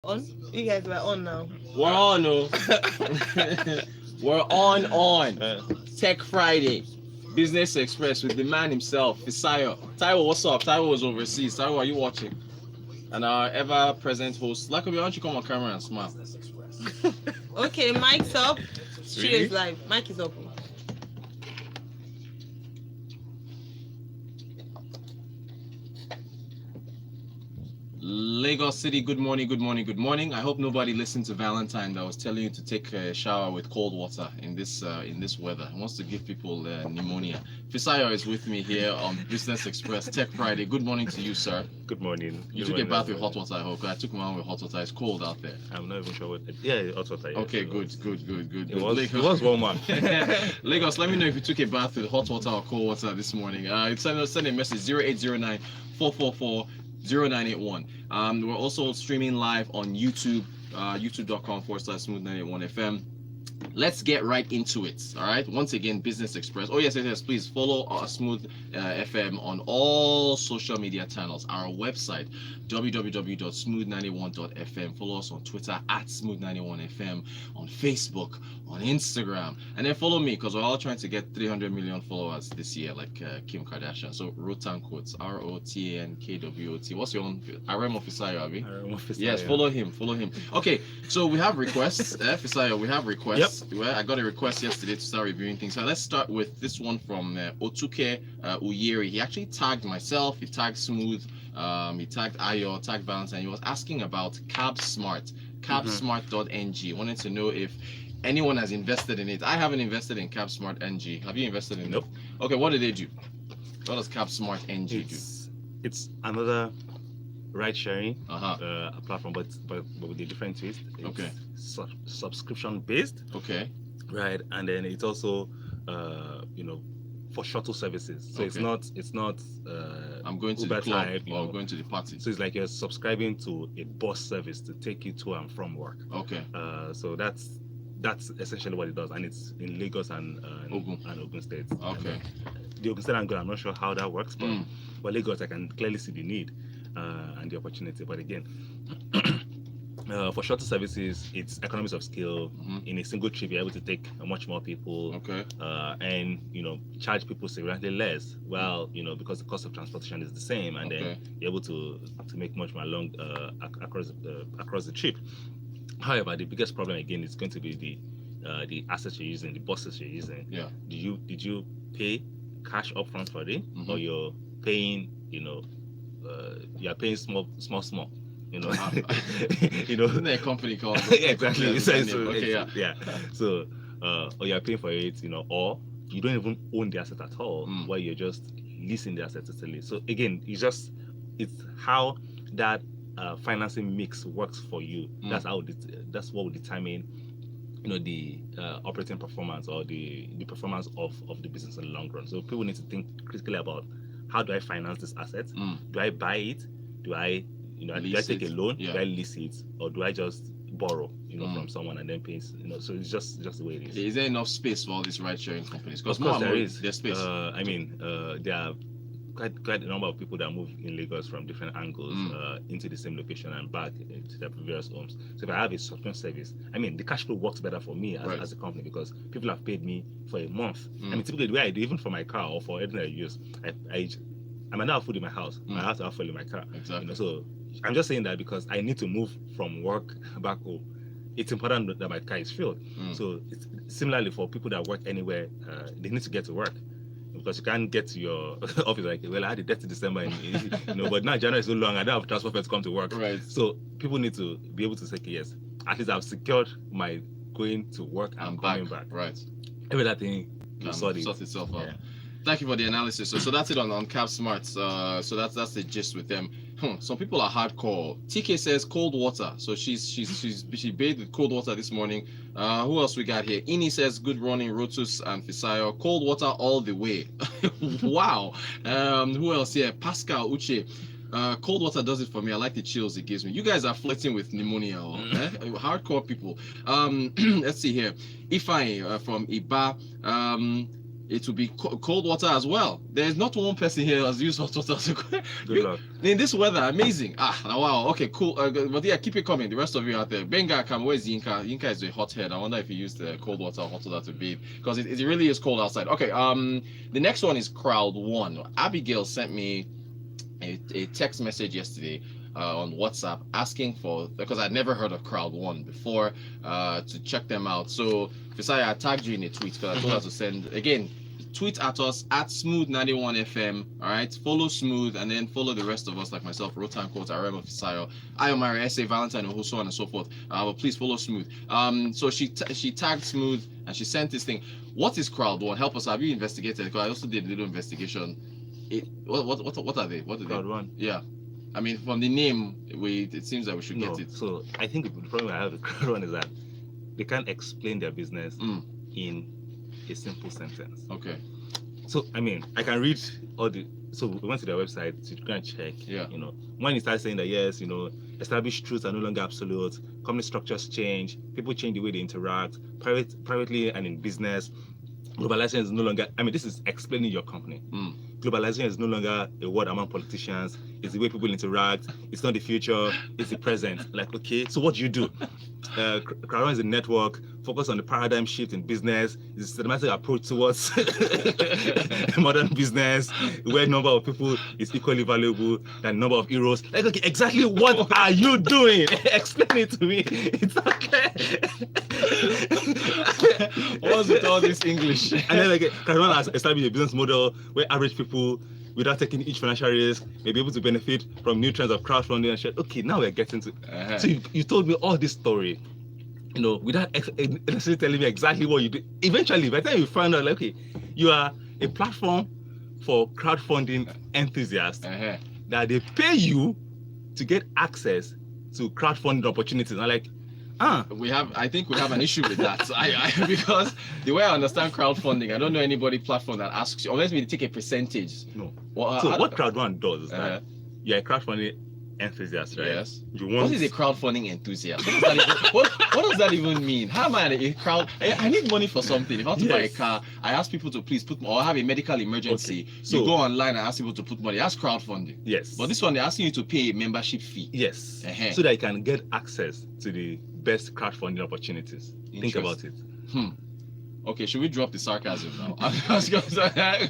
On? You guys were on now. We're on, oh. We're on. Tech Friday, Business Express with the man himself, Fisayo. Taiwo, what's up? Taiwo was overseas. Taiwo, are you watching? And our ever-present host, Lakobi, why don't you come on camera and smile? Okay, mic's up. Studio Really? is live. Mic is open. Lagos City, good morning. I hope nobody listened to Valentine that was telling you to take a shower with cold water in this weather. He wants to give people pneumonia. Fisayo is with me here on Business Express Tech Friday. Good morning to you, sir. Good morning. You took a bath with hot water, I hope. I took mine with hot water. It's cold out there. I'm not even sure what. Yeah, hot water. Yes, Okay, good. It was warm one. Lagos, let me know if you took a bath with hot water or cold water this morning. Send a message 0809 444 0981. We're also streaming live on YouTube, youtube.com/smooth981fm. Let's get right into it. All right. Once again, Business Express. Oh yes. Please follow Smooth FM on all social media channels. Our website www.smooth91.fm. Follow us on Twitter @smooth91fm, on Facebook, on Instagram, and then follow me because we're all trying to get 300 million followers this year, like Kim Kardashian. So Rotan Quotes, ROTANKWOT. What's your own? RM Fisayo, Abi? Yes, follow him. Okay, so we have requests. Fisayo, we have requests. Yep. Well, I got a request yesterday to start reviewing things. So let's start with this one from Otuke Uyeri. He actually tagged myself. He tagged Smooth. He tagged Ayo. Tagged Valentine. He was asking about CabSmart. CabSmart.ng. Wanted to know if anyone has invested in it. I haven't invested in CabSmart NG. Have you invested in Nope. it? Okay, what do they do? What does CabSmart NG do? It's another ride sharing Uh-huh. platform, but with a different twist. It's Okay. Subscription based, Okay. right? And then it's also for shuttle services. So Okay. it's not I'm going to Uber the club type, or going to the party. So it's like you're subscribing to a bus service to take you to and from work. Okay. So that's essentially what it does, and it's in Lagos and Ogun State. Okay. The Ogun State angle, I'm not sure how that works, but Mm. for Lagos, I can clearly see the need and the opportunity. But again, for shuttle services, it's economies of scale. Mhm. In a single trip, you're able to take much more people, Okay. and charge people significantly less. Well, because the cost of transportation is the same, and Okay. then you're able to make much more along across the trip. However, the biggest problem again is going to be the assets you're using, the buses you're using. Yeah. Did you pay cash upfront for it, Mhm. or you're paying you're paying small? Isn't there a company called? Exactly. Okay. Yeah. So or you're paying for it, or you don't even own the asset at all, where you're just leasing the asset totally. So again, it's how that financing mix works for you. That's what will determine the operating performance or the performance of the business in the long run. So people need to think critically about, how do I finance this asset? Do I buy it? Do I do I take a loan? Yeah. Do I lease it, or do I just borrow from someone and then pay? So it's just the way it is. Is there enough space for all these ride sharing companies? Of course there is. There's space. There are quite a number of people that move in Lagos from different angles into the same location and back to their previous homes. So if I have a subscription service, the cash flow works better for me as a company, because people have paid me for a month. Typically the way I do, even for my car or for anything I use, I might not have food in my house. I have to have fuel in my car. Exactly. So I'm just saying that because I need to move from work back home. It's important that my car is filled. So it's similarly for people that work anywhere, they need to get to work. Because you can't get to your office like, well, I had a debt in December, but now January is so long, I don't have transport fare to come to work. Right. So people need to be able to say, yes, at least I've secured my going to work and coming back. Right. Every other thing will sort itself out. Yeah. Thank you for the analysis. So that's it on CabSmart. So that's the gist with them. Some people are hardcore. TK says cold water. So she bathed with cold water this morning. Who else we got here? Ini says good running, Rotus and Fisayo. Cold water all the way. Wow. Who else here? Pascal Uche. Cold water does it for me. I like the chills it gives me. You guys are flirting with pneumonia, hardcore people. Let's see here. Ifai from Iba. it will be cold water as well. There's not one person here who has used hot water. Good luck. In this weather, amazing. Wow. Okay, cool. But yeah, keep it coming. The rest of you out there. Benga, where's Yinka? Yinka is a hothead. I wonder if he used cold water or hot water to bathe, because it really is cold outside. Okay. The next one is Crowd One. Abigail sent me a text message yesterday on WhatsApp asking for, because I'd never heard of Crowd One before, to check them out. So Fisaya, I tagged you in a tweet because I told her to send, again, tweet at us at Smooth91FM. All right, follow Smooth and then follow the rest of us like myself, Rotan Quote, Aremo Fisayo, Ayomari, SA, Valentine, and so on and so forth. But please follow Smooth. So she tagged Smooth and she sent this thing. What is Crowd One? Help us. Have you investigated? Because I also did a little investigation. What are they? What are Crowd they? One. Yeah. I mean, from the name, it seems that we should get it. So I think the problem I have with Crowd One is that they can't explain their business in a simple sentence. Okay. So I mean, I can read all the. So we went to their website to go and check. Yeah. You know, when you start saying that yes, you know, established truths are no longer absolute. Company structures change. People change the way they interact. Privately and in business. Globalization is no longer. I mean, this is explaining your company. Globalization is no longer a word among politicians. It's the way people interact. It's not the future. It's the present. Like, okay, so what do you do? Crowd One is a network focused on the paradigm shift in business. It's a systematic approach towards modern business, where number of people is equally valuable than number of heroes. Like, okay, exactly what are you doing? Explain it to me. It's okay. What's with all this English? And then like Crowd One has established a business model where average people, without taking each financial risk, may be able to benefit from new trends of crowdfunding and shit. Okay, now we're getting to. So you told me all this story, you know, without necessarily telling me exactly what you do. Eventually, by the time you find out, like, okay, you are a platform for crowdfunding enthusiasts that they pay you to get access to crowdfunding opportunities. And I'm like, I think we have an issue with that. Because the way I understand crowdfunding, I don't know anybody platform that asks you, unless we take a percentage. No. Well, so what Crowd One does is that you're a crowdfunding enthusiast, right? Yes. What is a crowdfunding enthusiast? What does that even mean? How am I a crowd? I need money for something. If I want to buy a car, I ask people to please put, or have a medical emergency. Okay. So you go online and ask people to put money. That's crowdfunding. Yes. But this one, they're asking you to pay a membership fee. Yes. So that you can get access to the best crowdfunding opportunities. Think about it. Okay, should we drop the sarcasm now?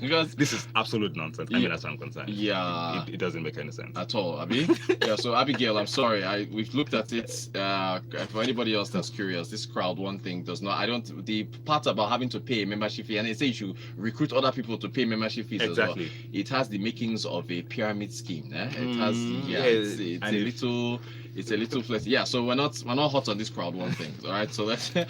Because this is absolute nonsense. I mean, as I'm concerned. Yeah. It doesn't make any sense. At all, Abi. Yeah, so Abigail, I'm sorry. We've looked at it. For anybody else that's curious, this Crowd One thing does not, the part about having to pay a membership fee, and they say you should recruit other people to pay membership fees as well. It has the makings of a pyramid scheme. It has, it's a little flexible. Yeah, so we're not hot on this Crowd One thing. All right, so so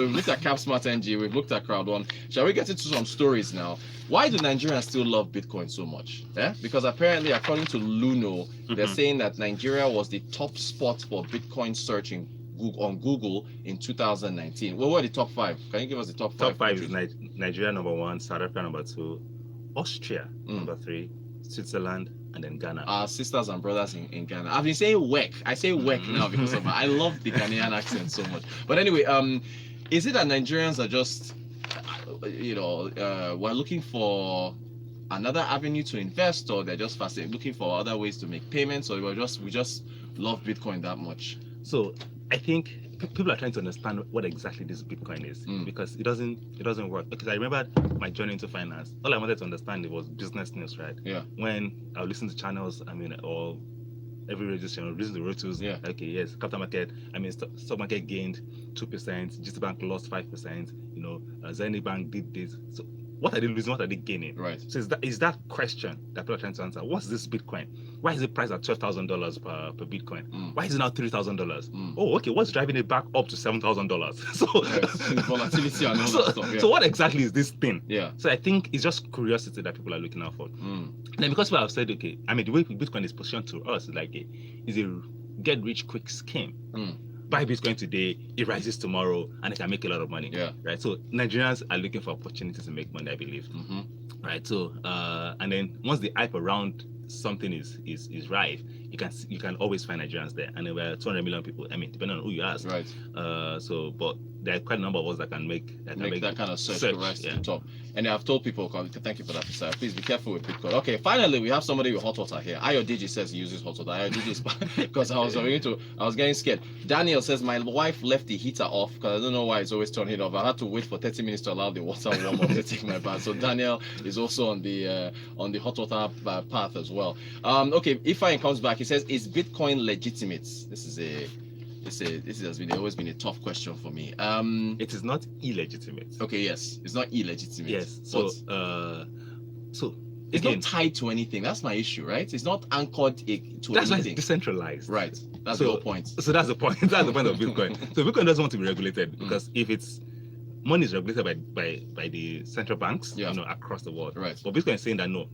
we've looked at CapSmart NG, we've looked at Crowd One. Shall we get into some stories now? Why do Nigerians still love Bitcoin so much? Because apparently, according to Luno, they're saying that Nigeria was the top spot for Bitcoin searching on Google in 2019. What were the top 5? Can you give us the top 5? Top 5 is Nigeria number 1, South Africa number 2, Austria number 3, Switzerland, and then Ghana. Our sisters and brothers in Ghana. I've been saying WEC. I say WEC now because I love the Ghanaian accent so much. But anyway, is it that Nigerians are just, we're looking for another avenue to invest, or they're just looking for other ways to make payments, or we just love Bitcoin that much? So I think people are trying to understand what exactly this Bitcoin is, because it doesn't work. Because I remember my journey into finance. All I wanted to understand it was business news, right? Yeah. When I would listen to channels, or every radio channel, listen to Rotus. Yeah. Okay, yes, capital market. Stock market gained 2%. GT Bank lost 5%. Zenith Bank did this. So what are they losing? What are they gaining? Right. So is that question that people are trying to answer. What's this Bitcoin? Why is it priced at $12,000 per Bitcoin? Why is it now $3,000? Oh, okay. What's driving it back up to $7,000? So volatility and all that stuff. Yeah. So what exactly is this thing? Yeah. So I think it's just curiosity that people are looking out for. Then because people have said, okay, I mean, the way Bitcoin is positioned to us is like is a get rich quick scheme. Buy Bitcoin today, it rises tomorrow, and it can make a lot of money. Yeah. Right. So Nigerians are looking for opportunities to make money, I believe. Right. So and then once the hype around something is right, you can always find Nigerians there, and there were 200 million people. I mean, depending on who you ask. Right. So, but there are quite a number of us that can make that kind of search to rise to the top. And I've told people, thank you for that, sir. Please be careful with Bitcoin. Okay, finally we have somebody with hot water here. Ayodiji says he uses hot water. Ayodiji because I was getting scared. Daniel says my wife left the heater off because I don't know why it's always turning off. I had to wait for 30 minutes to allow the water warm up to take my bath. So Daniel is also on the hot water path as well. Okay, Ifeanyi comes back. He says, is Bitcoin legitimate? This has always been a tough question for me. It is not illegitimate. Okay, yes, it's not illegitimate. Yes. So it's again, not tied to anything. That's my issue, right? It's not anchored to that's anything. why it's decentralized. Right. That's the whole point. So that's the point. That's the point of Bitcoin. So Bitcoin doesn't want to be regulated because if it's money is regulated by the central banks, across the world. Right. But Bitcoin is saying that no,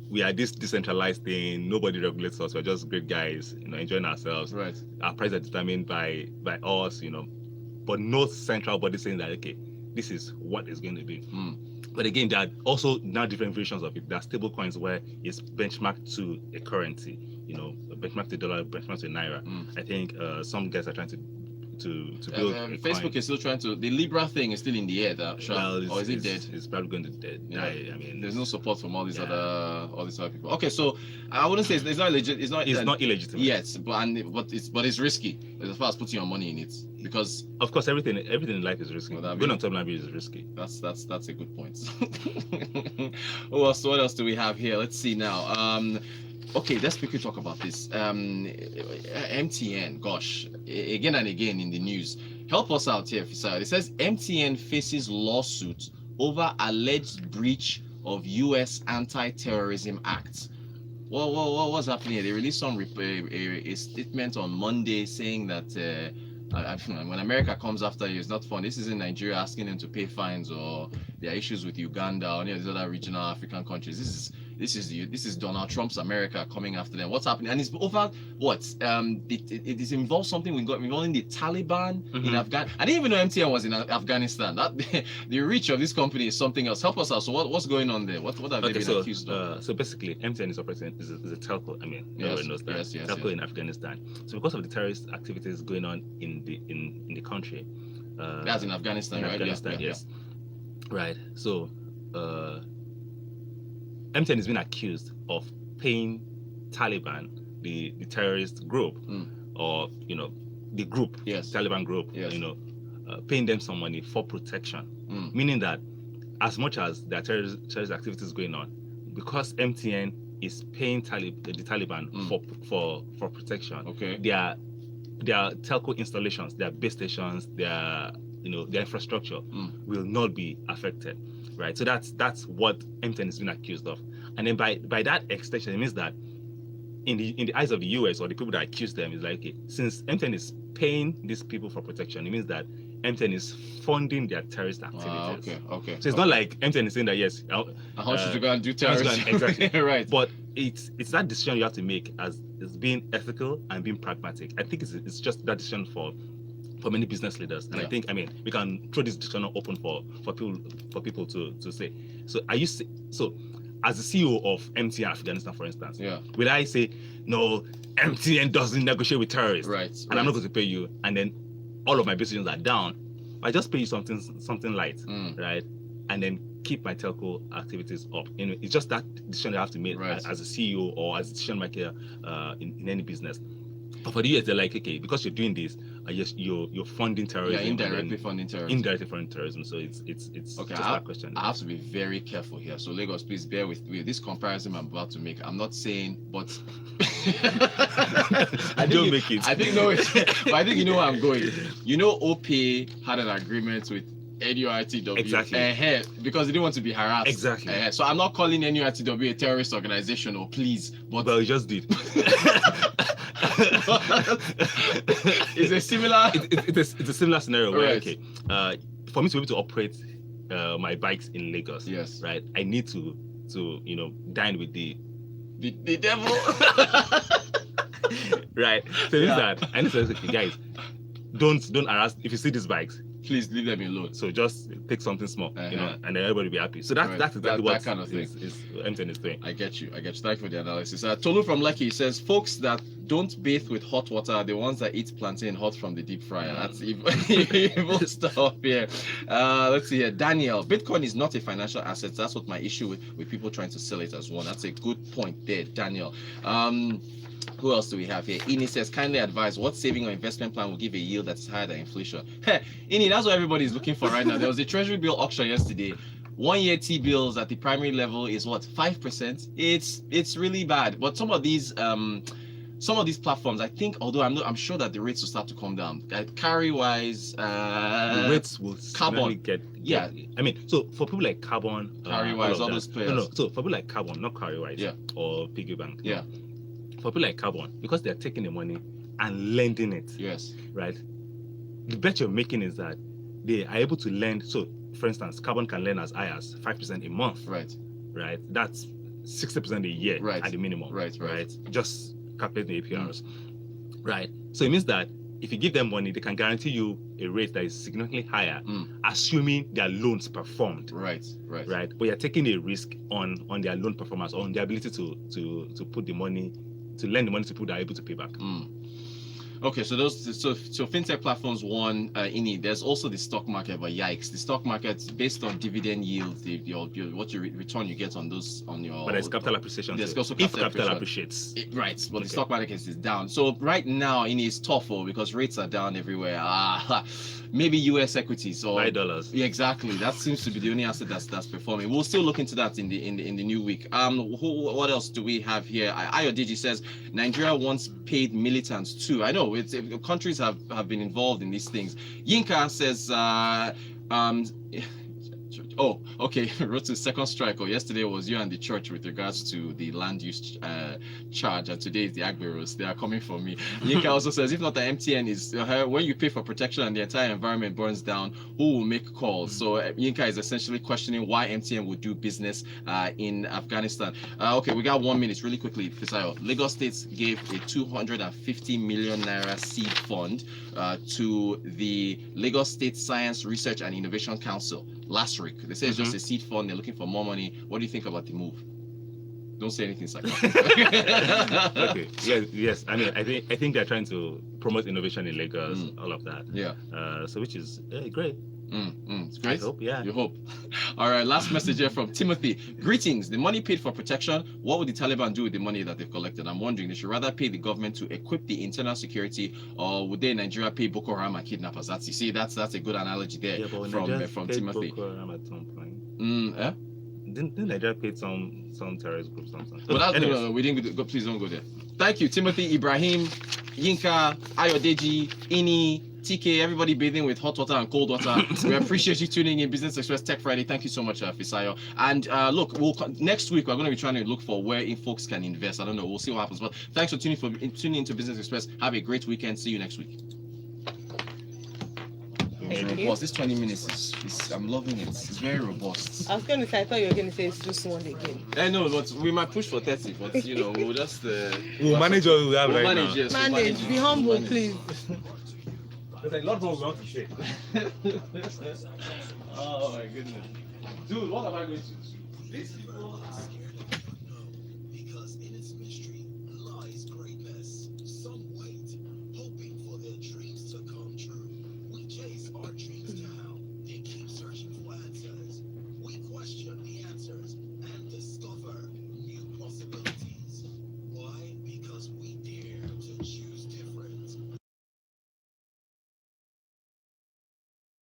we are this decentralized thing. Nobody regulates us. We're just great guys, enjoying ourselves. Right. Our prices are determined by us, but no central body saying that okay, this is what it's going to be. But again, there are also now different versions of it. There are stable coins where it's benchmarked to a currency, benchmarked to dollar, benchmarked to naira. I think some guys are trying to build Facebook coin. is still trying to. The Libra thing is still in the air, or is it dead? It's probably going to die. Yeah. I mean, there's no support from all these other people. Okay, so I wouldn't say it's not legit. It's not illegitimate. Yes, but it's risky as far as putting your money in it, because of course everything in life is risky. Well, going on top line is risky. That's a good point. What else do we have here? Let's see now. Okay, let's quickly talk about this. MTN, gosh, again and again in the news. Help us out here, Fisaya. It says MTN faces lawsuit over alleged breach of U.S. Anti-Terrorism Act. What's happening here? They released a statement on Monday saying that when America comes after you, it's not fun. This isn't Nigeria asking them to pay fines, or there are issues with Uganda or any of these other regional African countries. This is Donald Trump's America coming after them. What's happening? And it's over what? It is involved something involving the Taliban in Afghanistan. I didn't even know MTN was in Afghanistan. The reach of this company is something else. Help us out. So what's going on there? What have they been accused of? So basically, MTN is a telco. I mean, everyone knows that. Telco in Afghanistan. So because of the terrorist activities going on in the country, that's in Afghanistan, right? Afghanistan, yes. Right. So. MTN has been accused of paying Taliban, the terrorist group, or the group, Taliban group, paying them some money for protection. Meaning that as much as there are terrorist activities going on, because MTN is paying the Taliban for protection. Okay. Their telco installations, their base stations, their infrastructure will not be affected. Right, so that's what MTN has been accused of, and then by that extension, it means that in the eyes of the US or the people that accuse them, is like, okay, since MTN is paying these people for protection, it means that MTN is funding their terrorist activities. Okay. So it's not like MTN is saying that yes, I want you to go and do terrorism. Exactly. Right. But it's that decision you have to make as being ethical and being pragmatic. I think it's just that decision for many business leaders, and I think we can throw this discussion open for people to say. So as the CEO of MTN Afghanistan, for instance, will I say no, MTN doesn't negotiate with terrorists, right? And I'm not going to pay you, and then all of my businesses are down. I just pay you something light, right? And then keep my telco activities up. It's just that decision you have to make as a CEO or as a decision maker in any business. But for the US, they're like, okay, because you're doing this, yes, you're funding terrorism. Yeah, indirectly funding terrorism. Indirectly funding terrorism. So it's okay, just that question. I have to be very careful here. So Lagos, please bear with me. This comparison I'm about to make, I'm not saying, but don't make it. I think no, but I think you know where I'm going. OPay had an agreement with NURTW. Exactly. Because they didn't want to be harassed. Exactly. So I'm not calling NURTW a terrorist organization, please. But you just did. It's a similar. It's a similar scenario where for me to be able to operate my bikes in Lagos, yes, right, I need to dine with the devil. Right. So it means that I need to say, okay, guys, don't harass. If you see these bikes, Please leave them alone. So just take something small, you know, and then everybody will be happy. So Right. that's exactly what that kind of thing. is MTN is doing. I get you. Thank you for the analysis. Tolu from Lucky says, folks that don't bathe with hot water are the ones that eat plantain hot from the deep fryer. That's evil stuff here. Let's see here. Daniel, Bitcoin is not a financial asset. That's what my issue with people trying to sell it as one. That's a good point there, Daniel. Who else do we have here? Ini says, kindly advise what saving or investment plan will give a yield that's higher than inflation. Hey, Ini, that's what everybody's looking for right now. There was a treasury bill auction yesterday. 1 year T bills at the primary level is what, 5%? It's really bad. But some of these platforms, I think, although I'm sure that the rates will start to come down. Carry wise, the rates will carbon get. Yeah, I mean, so for people like Carbon, Carry wise, all those players. No. So for people like Carbon, not Carry wise, yeah, or Piggy Bank, yeah. For people like Carbon, because they're taking the money and lending it. Yes. Right. The bet you're making is that they are able to lend. So, for instance, Carbon can lend as high as 5% a month. Right. Right. That's 60% a year. Right. At the minimum. Right. Just calculate the APRs. Right. So it means that if you give them money, they can guarantee you a rate that is significantly higher, assuming their loans performed. Right. But you're taking a risk on their loan performance, on their ability to put the money, to lend the money to people that are able to pay back. Okay, so fintech platforms won. There's also the stock market, but yikes, the stock market based on dividend yield, return you get on those on your. But there's capital appreciation. There's also capital appreciates. Right, but the stock market is down. So right now, it's tough because rates are down everywhere. Maybe U.S. equities or $9. Yeah, exactly. That seems to be the only asset that's performing. We'll still look into that in the new week. What else do we have here? Ayodiji says Nigeria once paid militants too. I know countries have been involved in these things. Yinka says oh, okay. Wrote to second strike. Yesterday was you and the church with regards to the land use charge, and today is the Agberos. They are coming for me. Yinka also says, if not the MTN is when you pay for protection and the entire environment burns down, who will make calls? So Yinka is essentially questioning why MTN would do business in Afghanistan. Okay, we got 1 minute really quickly. Fisayo. Lagos State gave a 250 million naira seed fund to the Lagos State Science Research and Innovation Council last week. They say it's just a seed fund. They're looking for more money. What do you think about the move? Don't say anything sarcastic. Okay. Yes. I mean, I think they're trying to promote innovation in Lagos, all of that. Yeah. So which is great. It's great. I hope, yeah. You hope. All right. Last message here from Timothy. Greetings. The money paid for protection. What would the Taliban do with the money that they've collected? I'm wondering. They should rather pay the government to equip the internal security, or would they in Nigeria pay Boko Haram and kidnappers? That's a good analogy there from Timothy. Boko Haram at some point. Didn't Nigeria pay some terrorist groups something? But no, we didn't go. Please don't go there. Thank you, Timothy, Ibrahim, Yinka, Ayodeji, Ini, TK, everybody bathing with hot water and cold water. We appreciate you tuning in Business Express Tech Friday. Thank you so much, Fisayo. And look, next week we're going to be trying to look for where folks can invest. I don't know. We'll see what happens. But thanks for tuning into Business Express. Have a great weekend. See you next week. Robust. This 20 minutes is I'm loving it. It's very robust. I was going to say, I thought you were going to say it's too small again. I know, but we might push for 30. But we'll just we'll manage what we have right now. Yes, manage. Be humble, please. There's a lot more we want to say. Oh my goodness, dude! What am I going to do? These people.